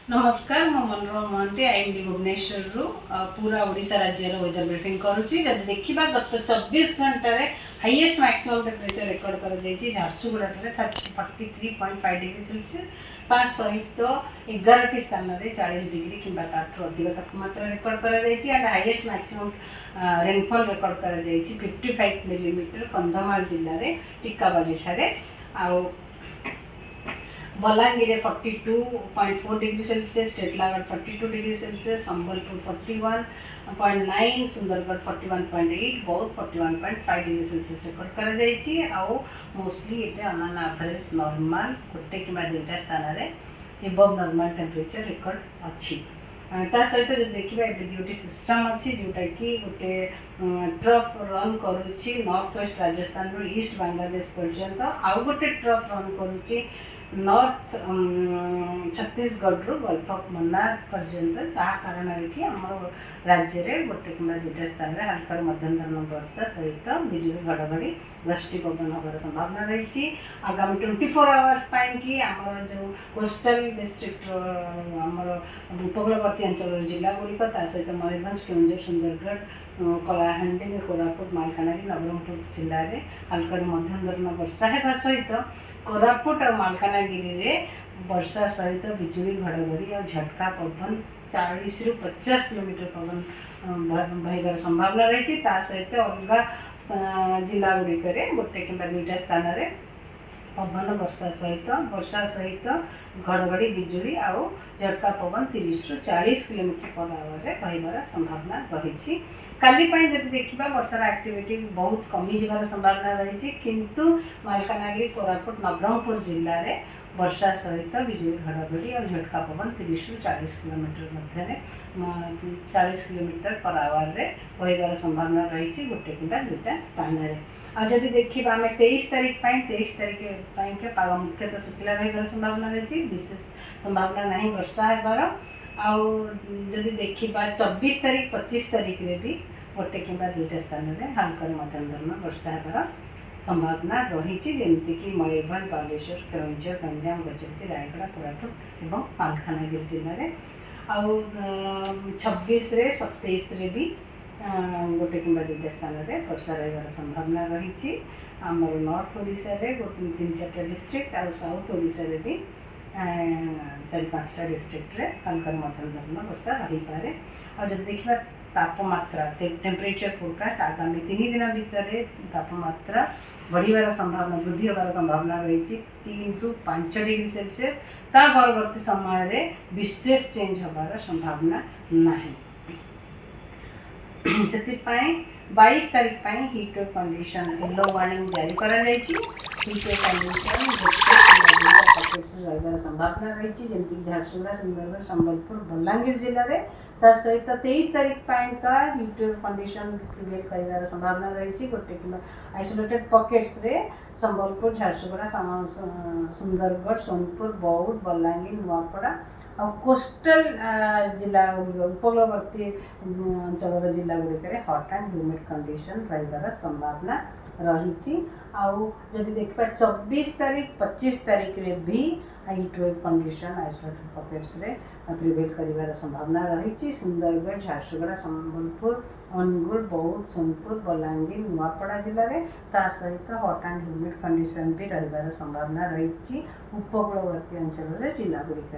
नमस्कार मो मनोरमा महांती आईएमडी भुवनेश्वर पूरा ओडिशा राज्यर वेदर ब्रिफिंग करुच्ची जब देखा गत 24 घंटे हाईएस्ट मैक्सिमम टेम्परेचर रेकर्ड कर झारसुगुड़ा 43.5 डिग्री सेल्सियस सहित 11 स्थान में 40 डिग्री कि अधिक तापमात्रा रेकर्ड कर हाईएस्ट मैक्सिमम रेनफॉल रेकर्ड कर 55 मिलीमीटर कंधमाल जिले में टिकाबाली ठारे Balangir 42.4 degree Celsius, Titlagarh 42 degree Celsius, Sambalpur 41.9, Sundargarh 41.8, Boudh 41.5 degree Celsius record कर मोस्टली ये अन एवरेज नॉर्मल गोटे कि दुईटा स्थान में एबव नॉर्मल टेम्परेचर रेकर्ड अच्छी ता सहित जो देखा दुईट सिस्टम अच्छी जोटा कि गोटे ट्रफ रन करुच्ची नॉर्थ वेस्ट राजस्थान रू ईस्ट बांग्लादेश पर्यंत आउ गोटे ट्रफ रन करुच्ची नॉर्थ छत्तीसगढ़ रू गल्फ ऑफ मन्नार पर्यंत जहाँ कारण कि आम राज्य में गोटे कि दुईटा स्थान में हल्का मध्यम धरण वर्षा सहित बिजुली घड़घड़ी गष्टी पवन होबार संभावना रही आगामी 24 आवर्स कि आमर जो कोस्टल डिस्ट्रिक्ट आमर उपकूलवर्ती अंचल जिला गुड़िक सहित मयूरभंज केन्दुझर सुंदरगढ़ कलाहांडी कोरापुट मालकानगिरी नवरंगपुर जिले में हल्का मध्यम धरण वर्षा होगा सहित कोरापुट और मालकानगिरी में वर्षा सहित बिजुली घड़घड़ी और झटका पवन 40 ରୁ 50 किलोमीटर पवन बहबार संभावना रही सहित अलग जिला गुड़िक गोटे कि दुईटा स्थान में पवन वर्षा सहित घड़घड़ी बिजुली आउ झटका पवन 30 ରୁ 40 किलोमीटर पर आवर बहबार संभावना रही काली जब देखा वर्षार एक्टिविटी बहुत कमी जबार संभावना रही किंतु मालकानगिरी कोरापुट नवरंगपुर जिले में वर्षा सहित बिजुली घड़घड़ी और झटका पवन 30 ରୁ 40 किलोमीटर मध्य 40 किलोमीटर पर आवर बहबार संभावना रही गोटे कि दुईटा स्थान में आदि देखा आम 23 तारीख 23 तारीख के पाग मुख्यतः शुक्ला रही संभावना रही विशेष संभावना नहीं वर्षा होबार आदि देखा 24 तारीख 25 तारीख रे भी गोटे कि दुईटा स्थान में हल्का मध्यम धरण वर्षा होबार संभावना रही जमीक मयूरभंज बालेश्वर केन्दुझर गंजाम गजपति रायगढ़ कोरापुट और मालकानगिरी जिले में आउ 26 रे 27 रे भी गोटे कि दुईटा स्थान में वर्षा रही संभावना रही आमर नॉर्थ ओडिशा रे गोटे 3-4 डिस्ट्रिक्ट आउ साउथ ओडिशा रे भी 4-5टा डिस्ट्रिक्ट रे हल्का मध्यम धरण वर्षा रही पारे जब देखा तापमात्रा टेम्परेचर फोरकास्ट आगामी 3 दिन भितर तापमात्रा बढ़िबार संभावना वृद्धि होबार संभावना रही 3 ରୁ 5 डिग्री सेल्सियस ता परवर्ती समय रे विशेष चेंज होबार संभावना नहीं से 22 तारीख hit wave condition yellow warning जारी करा हीट वेव कंडीशन रही संभावना रही जमीक झारसुगुड़ा सुंदरगढ़ संबलपुर बलांगीर जिले में सहित 23 तारीख का हीट वेव कंडीशन क्रिएट कर संभावना रही गोटे कि आइसोलेटेड पॉकेट्स रे संबलपुर झारसुगुड़ा सुंदरगढ़ सोनपुर बौद्ध बलांगीर नुआपड़ा और कोस्टल जिला उपकूलवर्ती अंचल जिला गुड़िक हट एंड ह्यूमिड कंडीशन रही संभावना रही जदि देखा 24 तारीख 25 तारीख रे भी heat wave condition isolated pockets रे प्रिवेल कर संभावना रही सुंदरगढ़ झारसुगुड़ा संबलपुर अनुगुल बौद्ध सोनपुर बलांगीर नुआपड़ा जिले में सहित हट एंड ह्यूमिड कंडीशन भी रही संभावना रही उपकूलवर्ती अंचल जिला गुड़िक।